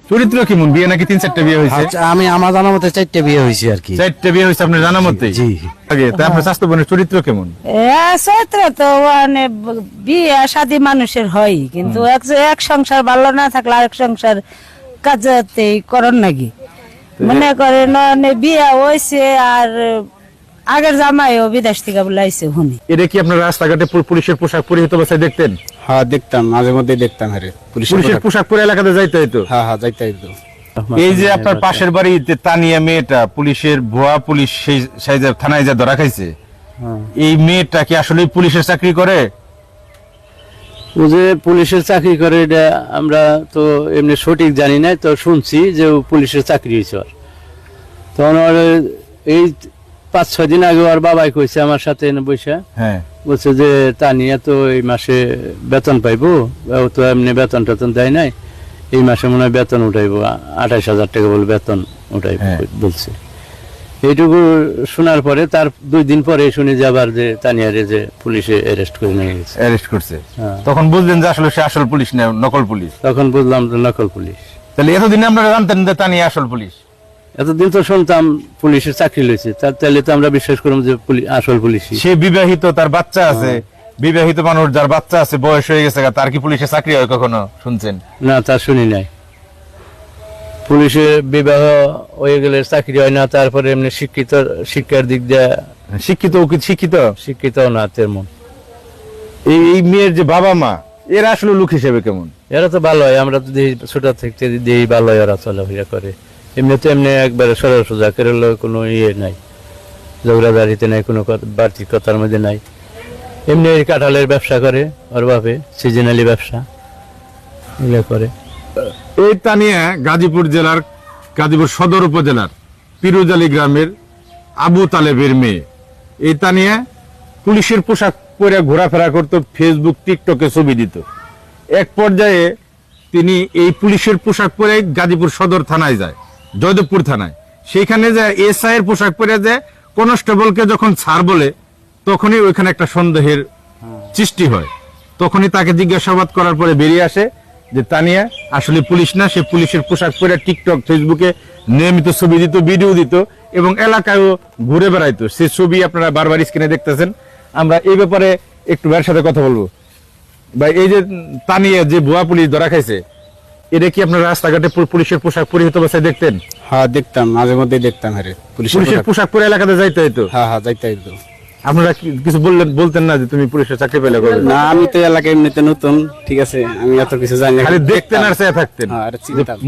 চরিত্র কেমন? বিয়ে নাকি 3-4টা বিয়ে হয়েছে? আচ্ছা, আমি আমার জানা মতে 4টে বিয়ে হয়েছে আর কি। 4টা বিয়ে হয়েছে আপনার জানা মতে? জি। আগে তা আপনার স্বাস্থ্য বোনের চরিত্র কেমন? চৈত্র তো মানে বিয়ে শাদী মানুষের হয়, কিন্তু এক সংসার ভালো না থাকলে আরেক সংসার কাজেতেই করন নাকি। মনে করেন বিয়ে হয়েছে আর আগের জামাইও বিদেশ থেকে বলে আইছে শুনি। এটা কি আপনার রাস্তাঘাটে পুলিশের পোশাক পরিহিত অবস্থায় দেখতেন? হ্যাঁ দেখতাম, মাঝে মধ্যে দেখতাম। আরে পুলিশের পোশাক পরে এলাকাতে যাইতে হইতো? হ্যাঁ হ্যাঁ যাইতে হইতো। এই যে আপনার পাশের বাড়িতে তানিয়া মেয়েটা পুলিশের ভুয়া পুলিশ সেই থানায় যা ধরা খাইছে, এই মেয়েটা কি আসলে পুলিশের চাকরি করে? ও যে পুলিশের চাকরি করে এটা আমরা তো এমনি সঠিক জানি না, তো শুনছি যে ও পুলিশের চাকরি হয়েছে ওর। তখন ওর এই 5-6 দিন আগে ওর বাবাই কইছে আমার সাথে এনে বসে, হ্যাঁ, বলছে যে তানিয়া তো এই মাসে বেতন পাইবো, ও তো এমনি বেতন টেতন দেয় নাই, এই মাসে মনে হয় বেতন উঠাইবো 28,000 টাকা বলে বেতন উঠাইবো বলছে। এইটুকু শোনার পরে তার 2 দিন পরে শুনি যে আবার যে তানিয়ারে যে পুলিশে অ্যারেস্ট করে নিয়ে গেছে। অ্যারেস্ট করছে। হ্যাঁ। তখন বুঝলেন যে আসলে সে আসল পুলিশ না, নকল পুলিশ? তখন বুঝলাম যে নকল পুলিশ। তাহলে এতদিন আপনারা জানতেন যে তানিয়া আসল পুলিশ? এতদিন তো শুনতাম পুলিশের চাকরি লইছে, তাহলে তো আমরা বিশ্বাস করলাম যে আসল পুলিশই। সে বিবাহিত, তার বাচ্চা আছে। বিবাহিত মানুষ যার বাচ্চা আছে, বয়স হয়ে গেছে, তার কি পুলিশের চাকরি হয় কখনো শুনছেন? না, তা শুনি নাই। পুলিশে বিবাহ হয়ে গেলে চাকরি হয় না, তারপরে এমনি শিক্ষার দিক দিয়ে শিক্ষিত শিক্ষিত না তেমন। এই মেয়ের যে বাবা মা, এরা আসলে লোক হিসেবে কেমন? এরা তো ভালো হয়, আমরা তো দেখি ছোট থেকে দেখি ভালো হয়, ওরা চলাফেরা করে এমনি তো এমনি একবারে সরল সোজা করে কোনো ইয়ে নাই, ঝগড়াঝাড়িতে নাই, কোনো বাড়তি কথার মধ্যে নাই। এমনি কাঁঠালের ব্যবসা করে ওর বাপে, সিজনালি ব্যবসা এগুলো করে। এই তানিয়া গাজীপুর সদর উপজেলার পিরোজালি গ্রামের আবু তালেবের মেয়ে। এই তানিয়া পুলিশের পোশাক পরে ঘোরাফেরা করত, ফেসবুক টিকটকে ছবি দিত। এক পর্যায়ে তিনি এই পুলিশের পোশাক পরে গাজীপুর সদর থানায় যায়, জয়দেবপুর থানায়। সেখানে যায় এসআই এর পোশাক পরে যায়, কনস্টেবলকে যখন ছাড় বলে তখনই ওইখানে একটা সন্দেহের সৃষ্টি হয়। তখনই তাকে জিজ্ঞাসাবাদ করার পরে বেরিয়ে আসে যে তানিয়া আসলে পুলিশ না, সে পুলিশের পোশাক পরে টিকটক ফেসবুকে নিয়মিত ছবি দিত, ভিডিও দিত এবং এলাকায়ও ঘুরে বেড়াইতো। সে ছবি আপনারা বারবার স্ক্রিনে দেখতেছেন। আমরা এই ব্যাপারে একটু ভাইয়ের সাথে কথা বলবো। ভাই, এই যে তানিয়া যে ভুয়া পুলিশ ধরা খাইছে, এটা কি আপনার রাস্তাঘাটে পুলিশের পোশাক পরিহিত অবস্থায় দেখতেন? হ্যাঁ দেখতাম, মাঝে মধ্যে দেখতাম। আরে পুলিশের পোশাক পরে এলাকাতে যাইতে হইতো? হ্যাঁ হ্যাঁ যাইতে হইতো। আপনারা কিছু বলতেন না যে তুমি পুলিশের চাকরি পেলে করবে? না, আমি তো এলাকায় এমনিতে নতুন, ঠিক আছে, আমি এত কিছু জানি না, খালি দেখতেন আর চেয়ে থাকতেন। হ্যাঁ, আর চিন্তা